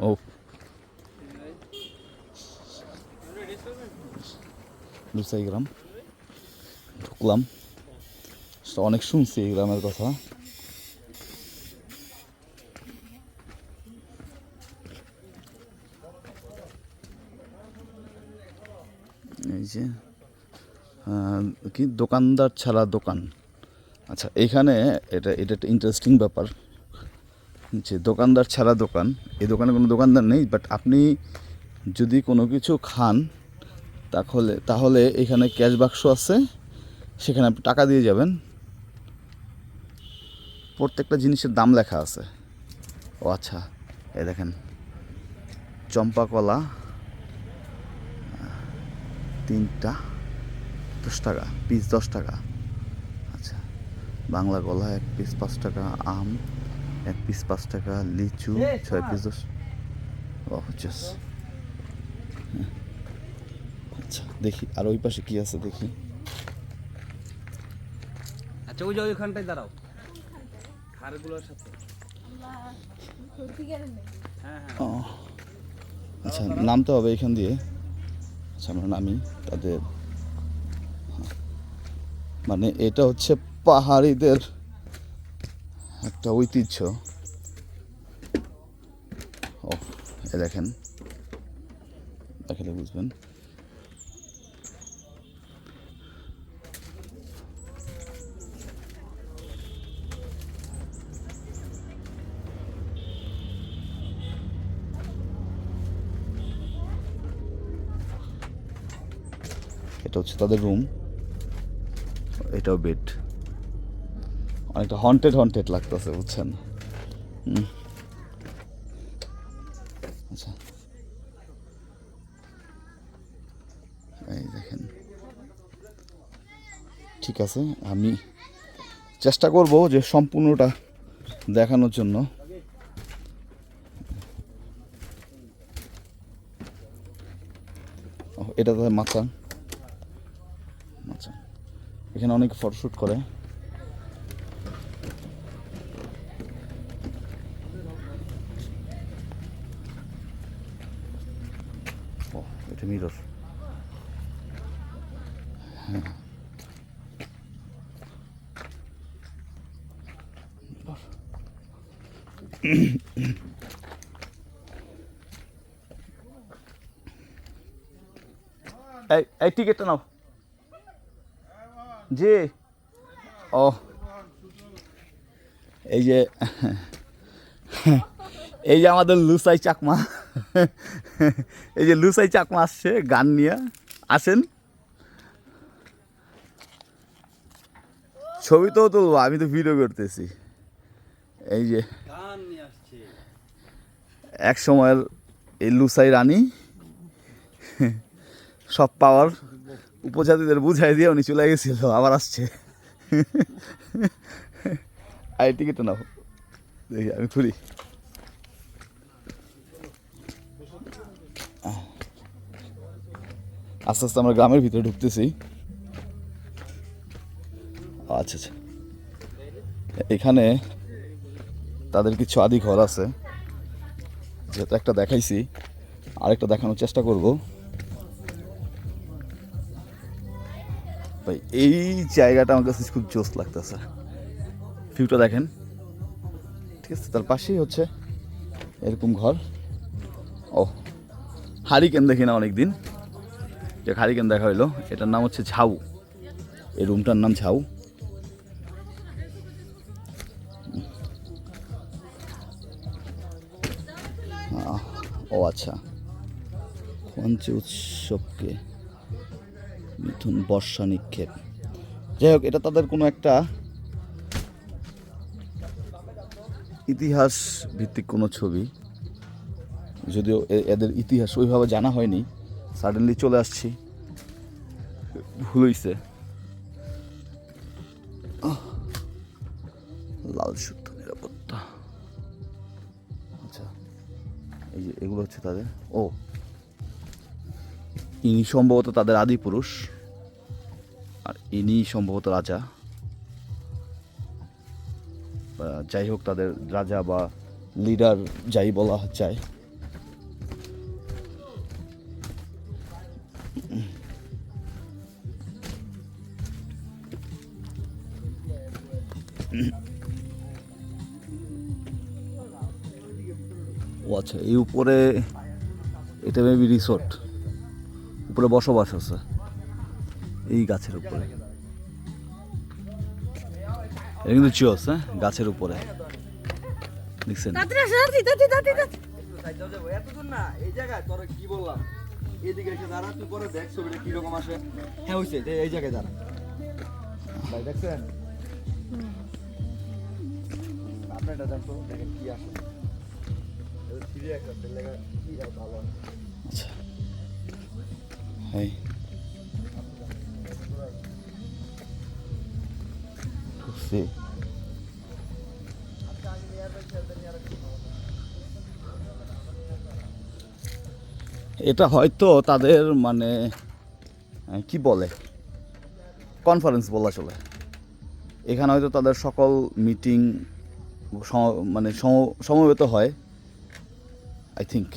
ও লুসাই গ্রাম ঢুকলাম, অনেক শুনছি এই গ্রামের কথা। এই যে কি দোকানদার ছাড়া দোকান। আচ্ছা, এইখানে এটা এটা একটা ইন্টারেস্টিং ব্যাপার যে দোকানদার ছাড়া দোকান। এই দোকানে কোনো দোকানদার নেই, বাট আপনি যদি কোনো কিছু খান তাহলে তাহলে এখানে ক্যাশ বাক্স আছে, সেখানে আপনি টাকা দিয়ে যাবেন, প্রত্যেকটা জিনিসের দাম লেখা আছে। ও আচ্ছা, এই দেখেন চম্পা কলা 3টা 10 টাকা পিস, 10 টাকা। আচ্ছা, বাংলা কলা 1 পিস 5 টাকা, আম 1 পিস 5 টাকা, লিচু 6 পিস 10। ও জাস্ট আচ্ছা, দেখি আর ওই পাশে কি আছে দেখি। আচ্ছা, ওই যে ওইখানটায় দাঁড়াও, খারগুলোর সাথে। হ্যাঁ হ্যাঁ, ও আচ্ছা, নামতে হবে এখান দিয়ে। আচ্ছা, আমরা নামি। তাদের মানে এটা হচ্ছে পাহাড়িদের একটা ঐতিহ্য। ও এ দেখেন, দেখালে বুঝবেন। এটা হচ্ছে তাদের রুম, এটাও বেড। অনেকটা হন্টেড হন্টেড লাগতেছে, বুঝছেন। আচ্ছা, এই দেখেন। ঠিক আছে, আমি চেষ্টা করব যে সম্পূর্ণটা দেখানোর জন্য। এটা তাদের মাচা। আচ্ছা, এখানে অনেক ফটোশ্যুট করে। ও এটা মিরর। হ্যাঁ, এই এই টিকিটটা নাও। জি। ও এই যে এই যে আমাদের লুসাই চাকমা, এই যে লুসাই চাকমা আসছে গান নিয়ে। আসেন, ছবি তো তুলবো, আমি তো ভিডিও করতেছি। এই যে গান নিয়ে আসছে। এক সময়ের এই লুসাই রানী সব পাওয়ার উপজাতিদের বুঝাই দিয়ে উনি চলে গেছিল, আবার আসছে। আই টিকিটটা নাও, দেখি আমি খুলি। আস্তে আস্তে আমরা গ্রামের ভিতরে ঢুকতেছি। আচ্ছা আচ্ছা, এখানে তাদের কিছু আদি ঘর আছে, যেটা একটা দেখাইছি, আরেকটা দেখানোর চেষ্টা করব। ভাই এই জায়গাটা আমার কাছে খুব জোস লাগতেছে, ভিউটা দেখেন। ঠিক আছে, তার পাশেই হচ্ছে এরকম ঘর। ও হারিকেন দেখি না অনেকদিন, যে হারিকেন দেখা হইলো। এটার নাম হচ্ছে ঝাউ, এই রুমটার নাম ঝাউ। ও আচ্ছা, পঞ্চ উৎসবকে মিথুন বর্ষা নিক্ষেপ। যাই হোক, এটা তাদের কোনো একটা ইতিহাস ভিত্তিক কোনো ছবি, যদিও এদের ইতিহাস ওইভাবে জানা হয়নি, সাডেনলি চলে আসছি, ভুল হইছে। লাল সূত্র নিরাপত্তা। আচ্ছা, এই যে এগুলো হচ্ছে তাদের। ও ইনি সম্ভবত তাদের আদি পুরুষ, আর ইনি সম্ভবত রাজা। যাই হোক, তাদের রাজা বা লিডার যাই বলা যায়। ও আচ্ছা, এই উপরে এটা মেবি রিসোর্ট, উপরে বসবাস আছে এই গাছের উপরে। এটা কিন্তু চিওস, হ্যাঁ, গাছের উপরে দেখছেন। এতদূর না এই জায়গায় তোর কি বললাম, এদিকে এসে দাঁড়া, তুই পরে দেখ ছবিটা কিরকম আসে। হ্যাঁ হয়েছে, এই জায়গায় দাঁড়া ভাই, দেখছেন আপনারটা দেন তো, দেখেন কি আসে। ফিরে একটা লেখা কি ভালো। আচ্ছা, এই ঢুকছি। এটা হয়তো তাদের মানে কি বলে, কনফারেন্স বলা চলে। এখানে হয়তো তাদের সকল মিটিং মানে সমবেত হয় আই থিঙ্ক।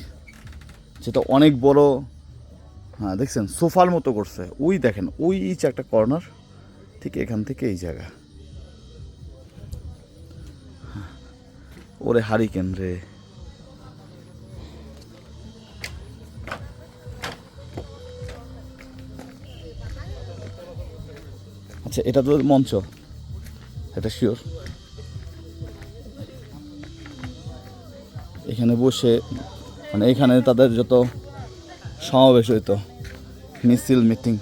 যেটা অনেক বড়, হ্যাঁ দেখছেন সোফার মতো করছে। ওই দেখেন ওই যে একটা কর্নার, ঠিক এখান থেকে এই জায়গা। ওরে হারিকেন রে। আচ্ছা, এটা তো মঞ্চ, এটা শিওর। এখানে বসে মানে এখানে তাদের যত সমাবেশ হইতো, মিছিল মিটিং,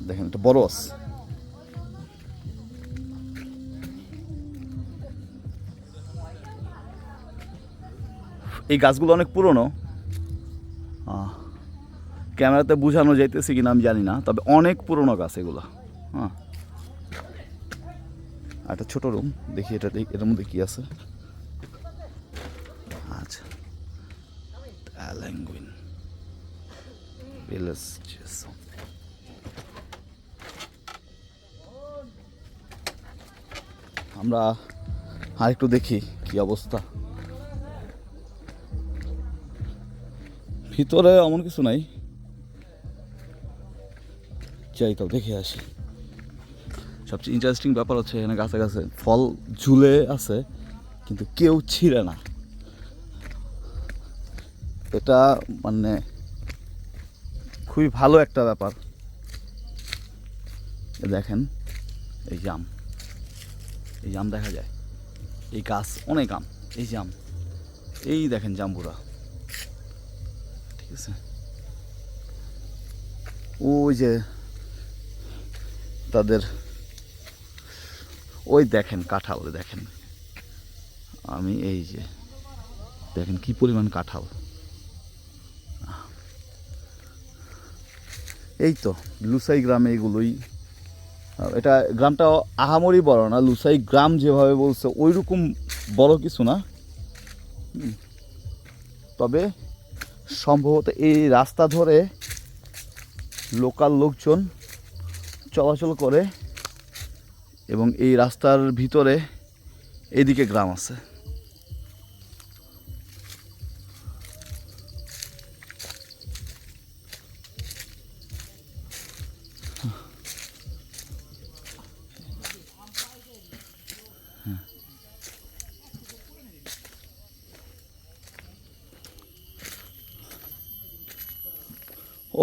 দেখেন এটা বড় আছে। এই গাছগুলো অনেক পুরনো, ক্যামেরাতে বোঝানো যাইতেছে কিনা আমি জানি না, তবে অনেক পুরনো গাছ এগুলো। হ্যাঁ, একটা ছোট রুম, দেখি এটা এটার মধ্যে কি আছে। আচ্ছা, অ্যালেঙ্গুইন ভিলেজ। আমরা আরেকটু দেখি কি অবস্থা। ভিতরে এমন কিছু নাই, যাই তো দেখে আসি। সবচেয়ে ইন্টারেস্টিং ব্যাপার হচ্ছে এখানে গাছে গাছে ফল ঝুলে আছে, কিন্তু কেউ ছিঁড়ে না। এটা মানে খুবই ভালো একটা ব্যাপার। দেখেন এই জাম, এই জাম দেখা যায়, এই গাছ অনেক আম, এই জাম, এই দেখেন জাম্বুরা, ঠিক আছে। ওই যে তাদের ওই দেখেন কাঁঠাল, দেখেন আমি এই যে দেখেন কি পরিমাণ কাঁঠাল। এই তো লুসাই গ্রামে এগুলোই। এটা গ্রামটা আহামরি বড় না, লুসাই গ্রাম যেভাবে বলছে ওই রকম বড় কিছু না। তবে সম্ভবত এই রাস্তা ধরে লোকাল লোকজন চলাচল করে, এবং এই রাস্তার ভিতরে এদিকে গ্রাম আছে।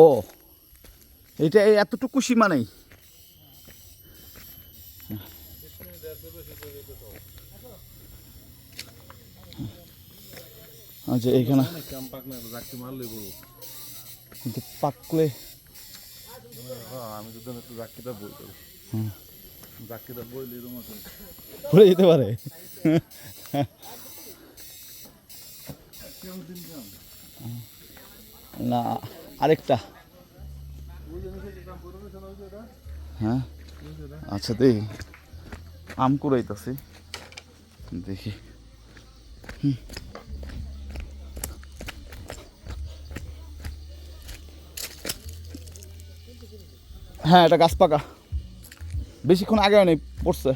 ও, এটা এতটুকু সীমা নেই। আচ্ছা, এইখানে কিন্তু পাকলে আমি যদি একটু জাকিটা বলতে, জাকিটা বইলে পড়ে যেতে পারে। না, আরেকটা। হ্যাঁ, আচ্ছা দেখি, আম কুড়াইতেছি, দেখি। হ্যাঁ, এটা গাছ পাকা, বেশিক্ষণ আগে নেই, পড়ছে।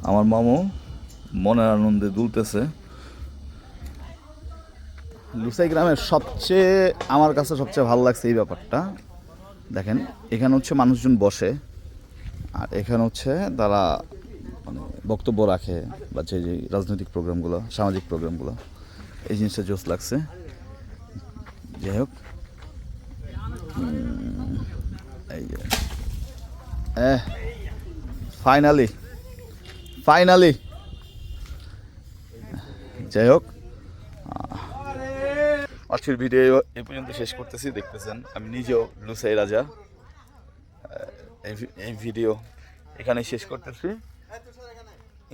আমার মামু মনের আনন্দে দুলতেছে। লুসাই গ্রামের সবচেয়ে আমার কাছে সবচেয়ে ভালো লাগছে এই ব্যাপারটা, দেখেন এখানে হচ্ছে মানুষজন বসে আর এখানে হচ্ছে তারা মানে বক্তব্য রাখে বা যে যে রাজনৈতিক প্রোগ্রামগুলো সামাজিক প্রোগ্রামগুলো, এই জিনিসটা জোস লাগছে। যাই হোক এই যে ফাইনালি যাই হোক আজকের ভিডিও এই পর্যন্ত শেষ করতেছি। দেখতেছেন আমি নিজেও লুসাই রাজা। এই ভিডিও এখানেই শেষ করতেছি।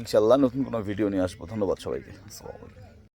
ইনশাল্লাহ নতুন কোনো ভিডিও নিয়ে আসবো। ধন্যবাদ সবাইকে। আসসালামু আলাইকুম।